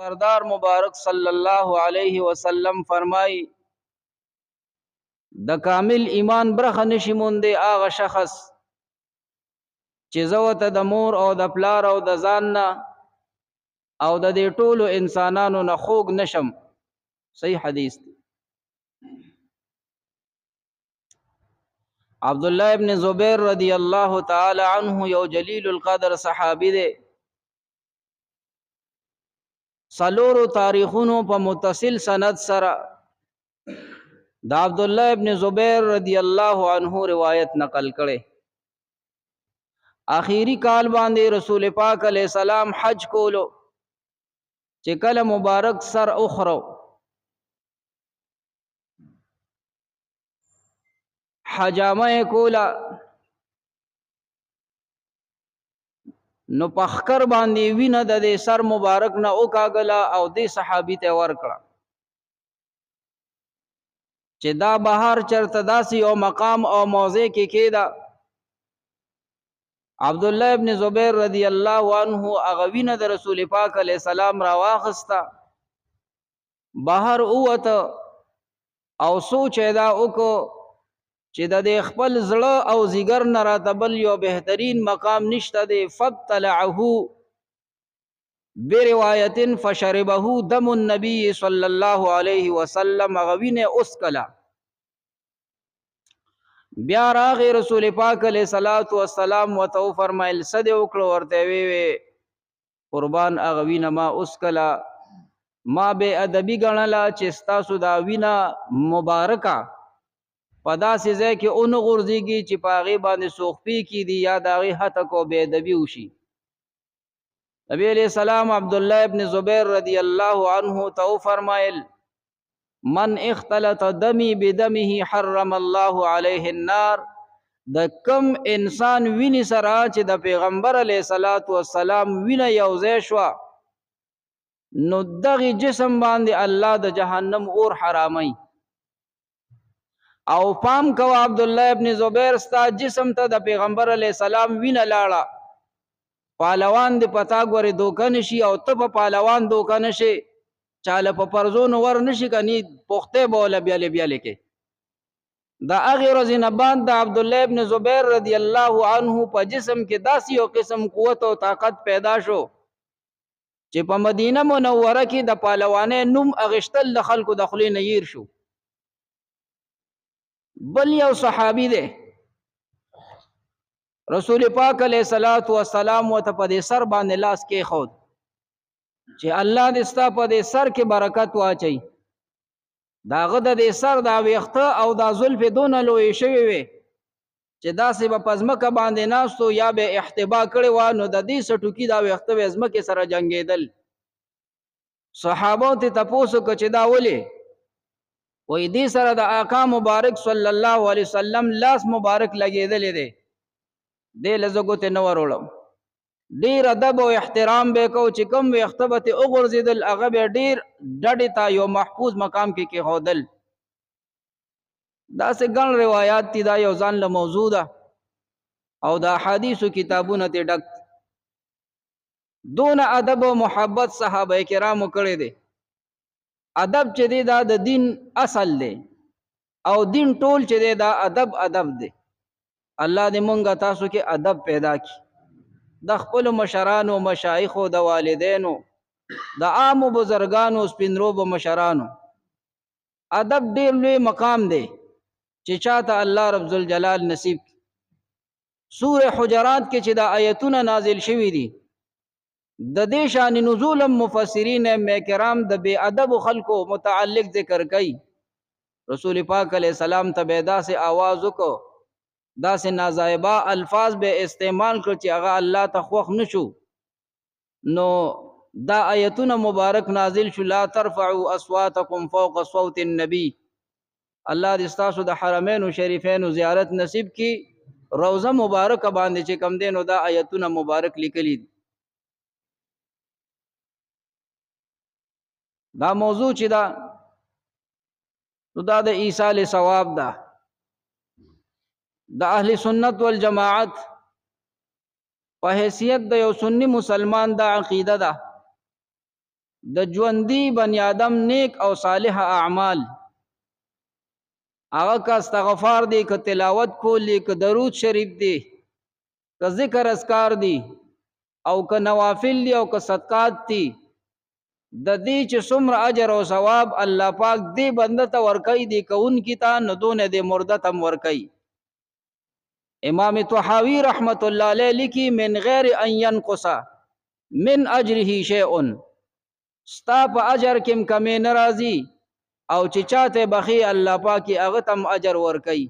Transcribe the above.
سردار مبارک صلی الله علیه وسلم فرمای د کامل ایمان برخه نشي موندې هغه شخص چې زوته د مور او د پلار او د ځان نه او د دې ټولو انسانانو نه خوږ نشم. صحیح حدیث دی. عبد الله ابن زبیر رضی الله تعالی عنه یو جلیل القدر صحابی دی. سلورو تاریخونو په متصل سند سره د عبد الله ابن زبیر رضی الله عنه روایت نقل کړي. آخری کال باندې رسول پاک علیہ السلام حج کولو چې کله مبارک سر اخرو حجامه کولا نو پخکر باندې وینه د سر مبارک نه او کاغلا او د صحابي ته ورکړه چې دا بهر چرته داسي او مقام او موضع کې کېدا. عبد الله ابن زبیر رضی الله عنه اغوینه د رسول پاک علیہ السلام را واخستا بهر اوته او سوچ دا وکړو چې د خپل زړه او زیګر نه راتبل یو بهترین مقام نشته دی. فبتلعه بروايه فشربه دم النبي صلی الله علیه وسلم غوینه اسکلا. بیا راغی رسول پاک علیہ الصلوۃ والسلام وتو فرمایل صد وکړو ورته وی قربان اغوینه ما اسکلا ما به ادبی غنلا چې تاسو دا وینا مبارکه پدا سي ځای کې اون غورځيږي چې پاغي باندې سوخپی کی دی یا داغي حتی کو بے ادبی وشي. نبی علیہ السلام عبد الله ابن زبیر رضی الله عنه تو فرمایل من اختلط دمی بدمه حرم الله علیه النار. د کم انسان ویني سره چې د پیغمبر علیہ الصلوۃ والسلام وینه یوځای شو نو دغه جسم باندې الله د جهنم اور حرامي. او پام کو عبد الله ابن زبیر ستا جسم ته د پیغمبر علیہ السلام وینه لاړه پهلوان دی پتا ګوري دوکان شي او ته په پهلوان دوکان شي چاله په پرزون ور نشي کني پخته بوله بیاله بیاله کې دا هغه ورځ نه باندې عبد الله ابن زبیر رضی الله عنه په جسم کې داسي یو قسم قوت او طاقت پیدا شو چې په مدینه منوره کې د پهلوانې نوم اغشتل د خلکو د خلی نیر شو. بل یو صحابي دی رسول پاک علیہ الصلوۃ والسلام وته په دې سر باندې لاس کې خود چې الله دې ستا په دې سر کې برکت واچي. داغه د دې سر دا ویخته او دا زلف دون لوی شوی وي چې داسې په پزمکه باندې ناستو یا به احتبا کړي و نو د دې سټوکی دا ویخته وزمکه سره جنگیدل. صحابه ته تاسو کو چې دا ولي وې دې سره د آقا مبارک صلی الله علیه وسلم لاس مبارک لګیدل دي دې لزګوت نو ورولم ډیر ادب او احترام به کو چې کوم وختبت اوغرزیدل هغه به ډیر ډډه تا یو محفوظ مقام کې هودل. دا سه ګڼ روایت دي دا یو ځان له موضوع ده او دا حدیثو کتابونه ته ډک دون ادب او محبت صحابه کرامو کړی دي. ادب چې دی دا د دین اصل دی او دین ټول چې دی دا ادب دی. الله دې مونږه تاسو کې ادب پیدا کړي د خپل مشرانو مشایخو د والدینو د عام بزرګانو سپینروب مشرانو. ادب ډیر لوی مقام دی چې چاته الله رب ذوالجلال نصیب. سوره حجرات کې چې دا آیتونه نازل شوي دي د دې شان نزول مفسرین کرام د بے ادب خلکو متعلق ذکر کوي. رسول پاک علیہ السلام ته بیدا سے आवाज وکړو دا سے نازایبا الفاظ به استعمال کړ چې هغه الله ته خوښ نشو نو دا آیتونه مبارک نازل شو لا ترفعوا اصواتکم فوق صوت النبي. الله دې تاسو د حرمین شریفین زیارت نصیب کی روزه مبارک باندې چې کم دینو دا آیتونه مبارک لیکلي. دا موضوع چې دا د ایصال ثواب ده د اهل سنت والجماعت په حیثیت د یو سنی مسلمان دا عقیده ده د ژوندي بنی آدم نیک او صالح اعمال هغه که استغفار دی که تلاوت کولی که درود شریف دی که ذکر اذکار دی او که نوافل دی او که صدقات دی د دې چې څومره اجر او ثواب الله پاک دې بنده ته ورکوي دی کوونکي ته نو دونه دې مرده ته هم ورکوي. امام طحاوی رحمت الله علیه لیکي من غیر ان ينقص من اجره شیء، ستا په اجر کې کمی ناراضي او چې چاته بخي الله پاک هغه تم اجر ورکوي.